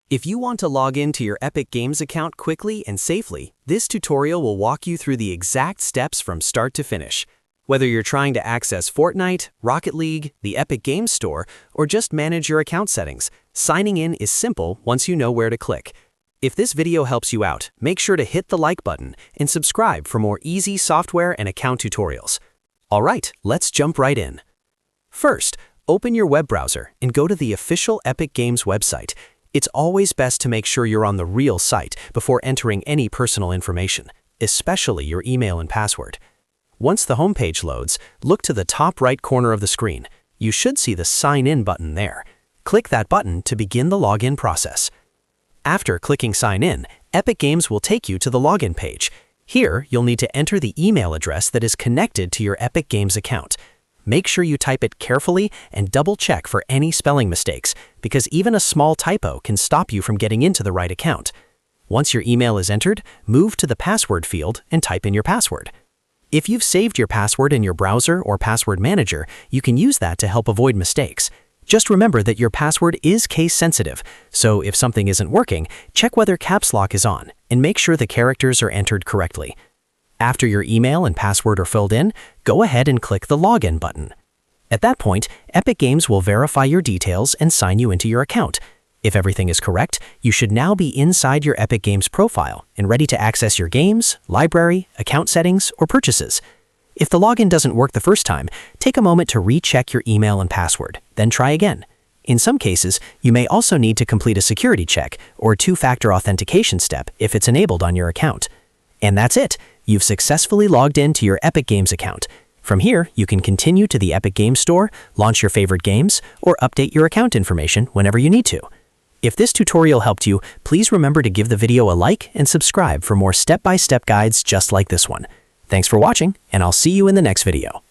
If you want to log into your Epic Games account quickly and safely, this tutorial will walk you through the exact steps from start to finish. Whether you're trying to access Fortnite, Rocket League, the Epic Games Store, or just manage your account settings, signing in is simple once you know where to click. If this video helps you out, make sure to hit the like button and subscribe for more easy software and account tutorials. Alright, let's jump right in. First, open your web browser and go to the official Epic Games website. It's always best to make sure you're on the real site before entering any personal information, especially your email and password. Once the homepage loads, look to the top right corner of the screen. You should see the Sign In button there. Click that button to begin the login process. After clicking Sign In, Epic Games will take you to the login page. Here, you'll need to enter the email address that is connected to your Epic Games account. Make sure you type it carefully and double-check for any spelling mistakes, because even a small typo can stop you from getting into the right account. Once your email is entered, move to the password field and type in your password. If you've saved your password in your browser or password manager, you can use that to help avoid mistakes. Just remember that your password is case-sensitive, so if something isn't working, check whether caps lock is on and make sure the characters are entered correctly. After your email and password are filled in, go ahead and click the Login button. At that point, Epic Games will verify your details and sign you into your account. If everything is correct, you should now be inside your Epic Games profile and ready to access your games, library, account settings, or purchases. If the login doesn't work the first time, take a moment to recheck your email and password, then try again. In some cases, you may also need to complete a security check or two-factor authentication step if it's enabled on your account. And that's it! You've successfully logged into your Epic Games account. From here, you can continue to the Epic Games Store, launch your favorite games, or update your account information whenever you need to. If this tutorial helped you, please remember to give the video a like and subscribe for more step-by-step guides just like this one. Thanks for watching, and I'll see you in the next video.